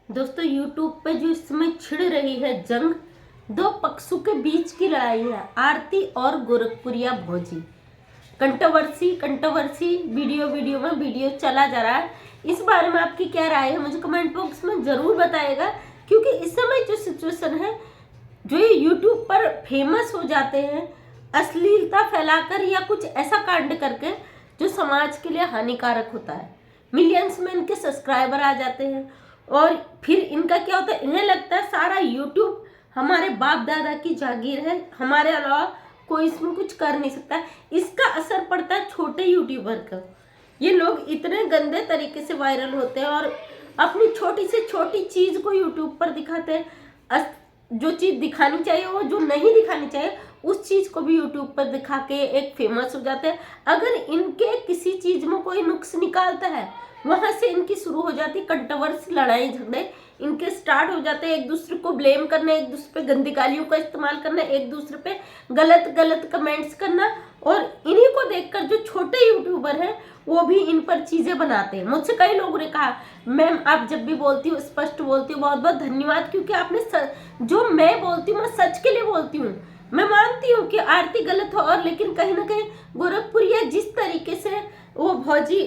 दोस्तों यूट्यूब पे जो इस समय छिड़ रही है जंग, दो पक्षों के बीच की लड़ाई है, आरती और गोरखपुरिया भौजी। कंट्रोवर्सी कंट्रोवर्सी वीडियो वीडियो में वीडियो चला जा रहा है। इस बारे में आपकी क्या राय है मुझे कमेंट बॉक्स में जरूर बताइएगा, क्योंकि इस समय जो सिचुएशन है, जो ये यूट्यूब पर फेमस हो जाते हैं अश्लीलता फैलाकर या कुछ ऐसा कांड करके जो समाज के लिए हानिकारक होता है। मिलियंस में इनके सब्सक्राइबर आ जाते हैं और फिर इनका क्या होता है, इन्हें लगता है सारा यूट्यूब हमारे बाप दादा की जागीर है, हमारे अलावा कोई इसमें कुछ कर नहीं सकता। इसका असर पड़ता है छोटे यूट्यूबर का। ये लोग इतने गंदे तरीके से वायरल होते हैं और अपनी छोटी से छोटी चीज को यूट्यूब पर दिखाते हैं। जो चीज दिखानी चाहिए वो जो नहीं दिखानी चाहिए उस चीज को भी यूट्यूब पर दिखा के एक फेमस हो जाते हैं। अगर इनके किसी चीज में कोई नुक्स निकालता है, वहां से इनकी शुरू हो जाती कंट्रोवर्सी, लड़ाई झगड़े इनके स्टार्ट हो जाते हैं। एक दूसरे को ब्लेम करना, एक दूसरे पे गंदी गालियों का इस्तेमाल करना, एक दूसरे पे गलत गलत कमेंट्स करना, और इन्हीं को देखकर जो छोटे यूट्यूबर हैं वो भी इन पर चीजें बनाते हैं। मुझसे कई लोगों ने कहा मैम आप जब भी बोलती हो स्पष्ट बोलती हो, बहुत बहुत धन्यवाद, क्योंकि आपने जो मैं बोलती हूँ मैं सच के लिए बोलती हूँ। मैं मानती हूँ कि आरती गलत हो, और लेकिन कहीं ना कहीं गोरखपुरिया जिस तरीके से वो भौजी,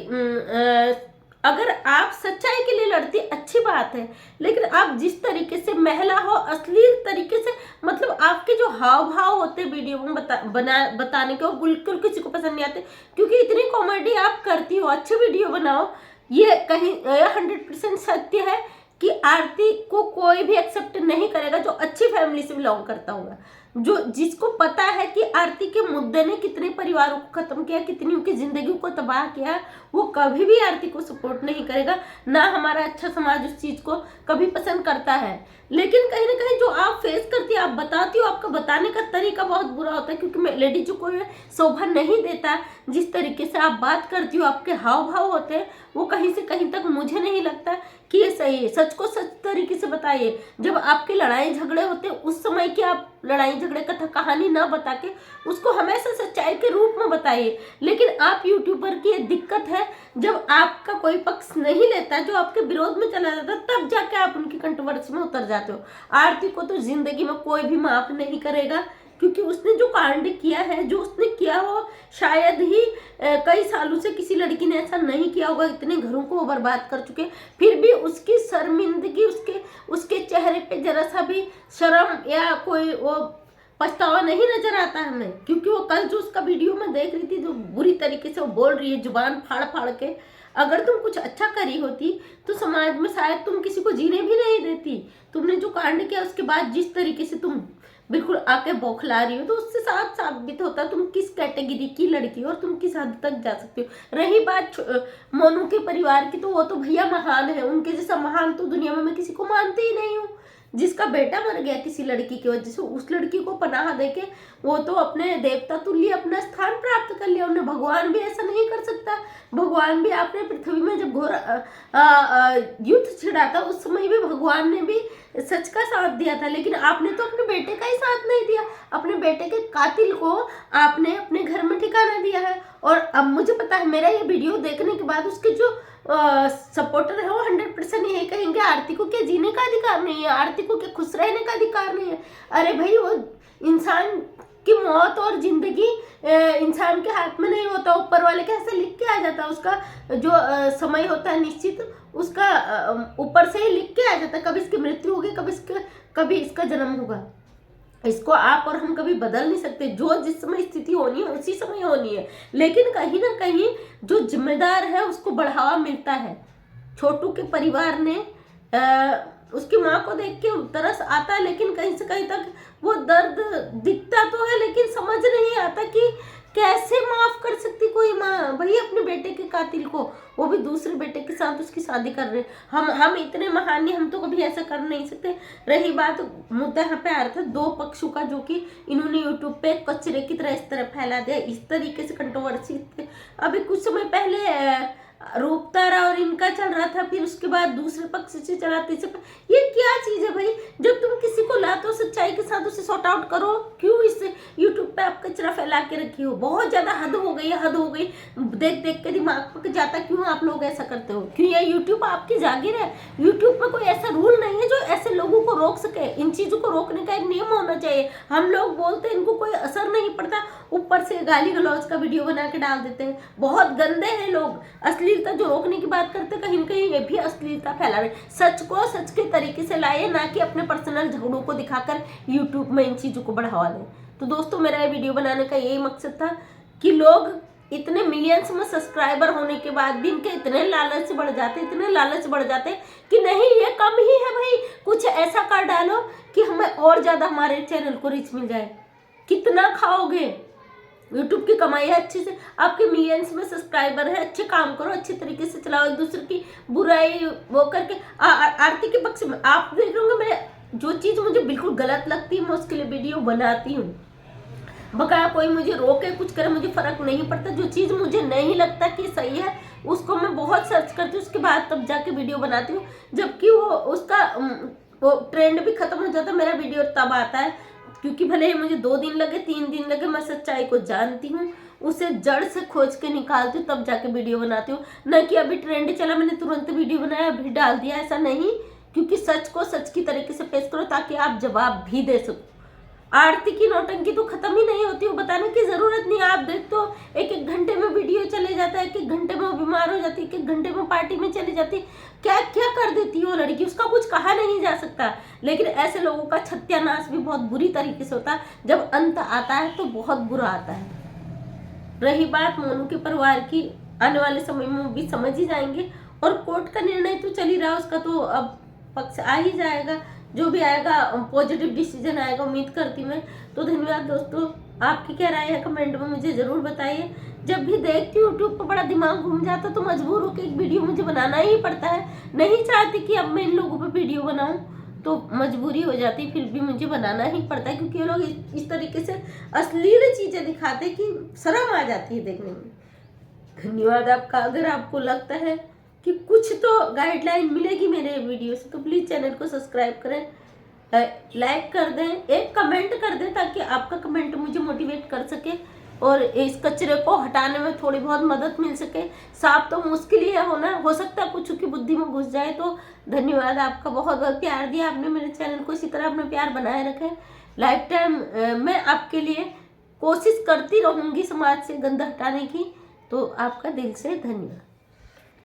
अगर आप सच्चाई के लिए लड़ती अच्छी बात है, लेकिन आप जिस तरीके से महिला हो अश्लील तरीके से, मतलब आपके जो हाव भाव होते वीडियो में बताने के, वो बिल्कुल किसी को पसंद नहीं आते। क्योंकि इतनी कॉमेडी आप करती हो, अच्छे वीडियो बनाओ, ये कहीं 100% सत्य है कि आरती को कोई भी एक्सेप्ट नहीं करेगा जो अच्छी फैमिली से बिलोंग करता होगा, जो जिसको पता है कि आरती के मुद्दे ने कितने परिवारों को खत्म किया, कितनी उनकी जिंदगी को तबाह किया, वो कभी भी आरती को सपोर्ट नहीं करेगा। ना हमारा अच्छा समाज उस चीज को कभी पसंद करता है। लेकिन कहीं ना कहीं जो आप फेस करती है, आप बताती हो, आपका बताने का तरीका बहुत बुरा होता है, क्योंकि लेडीज को शोभा नहीं देता। जिस तरीके से आप बात करती हो, आपके हाव भाव होते हैं, वो कहीं से कहीं तक मुझे नहीं लगता कि ये सही है। सच को सच तरीके से बताइए। जब आपके लड़ाई झगड़े होते हैं उस समय की आप लड़ाई झगड़े का कहानी ना बता के उसको हमेशा सच्चाई के रूप में बताइए। लेकिन आप यूट्यूबर की ये दिक्कत है, जब आपका कोई पक्ष नहीं लेता, जो आपके विरोध में चला जाता, तब जाके आप उनकी कंट्रोवर्सी में उतर जाते हो। आरती को तो जिंदगी में कोई भी माफ नहीं करेगा, क्योंकि उसने जो कांड किया है, जो उसने किया हो, शायद ही कई सालों से किसी लड़की ने ऐसा नहीं किया होगा। इतने घरों को वो बर्बाद कर चुके, फिर भी उसकी शर्मिंदगी, उसके चेहरे पे जरा सा भी शर्म या कोई वो पछतावा नहीं नजर आता है हमें। क्योंकि वो कल जो उसका वीडियो में देख रही थी, जो बुरी तरीके से वो बोल रही है जुबान फाड़ फाड़ के, अगर तुम कुछ अच्छा करी होती तो समाज में शायद तुम किसी को जीने भी नहीं देती। तुमने जो कांड किया उसके बाद जिस तरीके से तुम बिल्कुल आके बौखला रही हो, तो उससे साफ साबित होता तुम किस कैटेगरी की लड़की हो और तुम किस हद तक जा सकती हो। रही बात मोनू के परिवार की, तो वो तो भैया महान है, उनके जैसा महान तो दुनिया में मैं किसी को मानती ही नहीं हूँ। जिसका बेटा मर गया किसी लड़की की वजह से, उस लड़की को पनाह देके वो तो अपने देवता तुल्य अपना स्थान प्राप्त कर लिया। उन्हें भगवान भी ऐसा नहीं कर सकता। भगवान भी आपने पृथ्वी में जब घोर युद्ध छिड़ा था, उस समय भी भगवान ने भी सच का साथ दिया था, लेकिन आपने तो अपने बेटे का ही साथ नहीं दिया। अपने बेटे के कातिल को आपने अपने घर में ठिकाना दिया है। और अब मुझे पता है, मेरा ये वीडियो देखने के बाद उसके जो सपोर्टर है वो 100% यही कहेंगे आरती को क्या जीने का अधिकार नहीं है, आरती को क्या खुश रहने का अधिकार नहीं है। अरे भाई, वो इंसान की मौत और जिंदगी इंसान के हाथ में नहीं होता, ऊपर वाले के ऐसे लिख के आ जाता है। उसका जो समय होता है निश्चित, उसका ऊपर से ही लिख के आ जाता है, कभी इसकी मृत्यु होगी, कभी इसका जन्म होगा। इसको आप और हम कभी बदल नहीं सकते। जो जिस समय स्थिति होनी है उसी समय होनी है। लेकिन कहीं ना कहीं जो जिम्मेदार है उसको बढ़ावा मिलता है। छोटू के परिवार ने उसकी माँ को देख के तरस आता है, लेकिन कहीं से कहीं तक वो दर्द दिखता तो है, लेकिन समझ नहीं आता कि कैसे माफ कर सकती कोई माँ भाई अपने बेटे के कातिल को, वो भी दूसरे बेटे के साथ उसकी शादी कर रहे हैं। हम इतने महान नहीं, हम तो कभी ऐसा कर नहीं सकते। रही बात मुद्दा यहाँ पे आ रहा था दो पक्षों का, जो कि इन्होंने यूट्यूब पे कचरे की तरह इस तरह फैला दिया, इस तरीके से कंट्रोवर्सी। अभी कुछ समय पहले रूपतारा और इनका चल रहा था, फिर उसके बाद दूसरे पक्ष से चला, तीसरे पक्ष। ये क्या चीज है भाई? जब तुम किसी को लाते हो सच्चाई के साथ उसे सॉर्ट आउट करो, क्यों इस यूट्यूब पे आप कचरा फैला के रखी हो? बहुत ज्यादा हद हो गई है, हद हो गई। देख देख के दिमाग पक जाता, क्यों आप लोग ऐसा करते हो? क्यों? ये यूट्यूब आपकी जागीर है। यूट्यूब में कोई ऐसा रूल नहीं है जो ऐसे लोगों को रोक सके। इन चीजों को रोकने का एक नियम होना चाहिए। हम लोग बोलते हैं, इनको कोई असर नहीं पड़ता, ऊपर से गाली गलौज का वीडियो बना के डाल देते हैं। बहुत गंदे हैं लोग। अश्लीलता जो रोकने की बात करते, कहीं न कहीं ये भी अश्लीलता फैला रहे। सच को सच के तरीके से लाए, ना कि अपने पर्सनल झगड़ों को दिखाकर यूट्यूब में इन चीजों को बढ़ावा दें। तो दोस्तों, मेरा ये वीडियो बनाने का यही मकसद था कि लोग इतने मिलियंस में सब्सक्राइबर होने के बाद भी इनके इतने लालच बढ़ जाते, इतने लालच बढ़ जाते कि नहीं ये कम ही है भाई, कुछ ऐसा कर डालो कि हमें और ज्यादा हमारे चैनल को रीच मिल जाए। कितना खाओगे? यूट्यूब की कमाई है अच्छे से, आपके मिलियंस में सब्सक्राइबर है, अच्छे काम करो, अच्छे तरीके से चलाओ, एक दूसरे की बुराई वो करके आरती के पक्ष में आप देख रहे होंगे। मैं जो चीज मुझे बिल्कुल गलत लगती है मैं उसके लिए वीडियो बनाती हूँ। बकाया कोई मुझे रोके कुछ करे मुझे फर्क नहीं पड़ता। जो चीज मुझे नहीं लगता कि सही है उसको मैं बहुत सर्च करती हूँ, उसके बाद तब जाके वीडियो बनाती हूँ। जबकि वो उसका वो ट्रेंड भी खत्म हो जाता है, मेरा वीडियो तब आता है। क्योंकि भले ही मुझे 2 दिन लगे 3 दिन लगे, मैं सच्चाई को जानती हूँ, उसे जड़ से खोज के निकालती हूँ, तब जाके वीडियो बनाती हूँ। न कि अभी ट्रेंड चला मैंने तुरंत वीडियो बनाया अभी डाल दिया, ऐसा नहीं। क्योंकि सच को सच की तरीके से पेश करो ताकि आप जवाब भी दे सको। आरती की नौटंकी तो खत्म ही नहीं होती, वो बताने की जरूरत नहीं। आप देख तो 1-1 घंटे में वीडियो चले जाता है, 1-1 घंटे में वो बीमार हो जाती है, 1-1 घंटे में पार्टी में चली जाती, क्या क्या कर देती है वो लड़की, उसका कुछ कहा नहीं जा सकता। लेकिन ऐसे लोगों का सत्यानाश भी बहुत बुरी तरीके से होता है। जब अंत आता है तो बहुत बुरा आता है। रही बात मोनू के परिवार की, आने वाले समय में भी समझ ही जाएंगे। और कोर्ट का निर्णय तो चल ही रहा, उसका तो अब पक्ष आ ही जाएगा। जो भी आएगा पॉजिटिव डिसीजन आएगा, उम्मीद करती मैं। तो धन्यवाद दोस्तों, आपकी क्या राय है कमेंट में मुझे जरूर बताइए। जब भी देखती हूँ यूट्यूब पर बड़ा दिमाग घूम जाता तो मजबूर होकर एक वीडियो मुझे बनाना ही पड़ता है। नहीं चाहती कि अब मैं इन लोगों पर वीडियो बनाऊं, तो मजबूरी हो जाती, फिर भी मुझे बनाना ही पड़ता है। क्योंकि ये लोग इस तरीके से अश्लील चीजें दिखाते कि शर्म आ जाती है देखने में। धन्यवाद आपका। अगर आपको लगता है कि कुछ तो गाइडलाइन मिलेगी मेरे वीडियो से तो प्लीज़ चैनल को सब्सक्राइब करें, लाइक कर दें, एक कमेंट कर दें ताकि आपका कमेंट मुझे मोटिवेट कर सके और इस कचरे को हटाने में थोड़ी बहुत मदद मिल सके। साफ तो मुश्किल ही है होना, हो सकता है कुछ की बुद्धि में घुस जाए। तो धन्यवाद आपका, बहुत बहुत प्यार दिया आपने मेरे चैनल को, इसी तरह अपना प्यार बनाए रखें। लाइफ टाइम मैं आपके लिए कोशिश करती रहूँगी समाज से गंदा हटाने की। तो आपका दिल से धन्यवाद।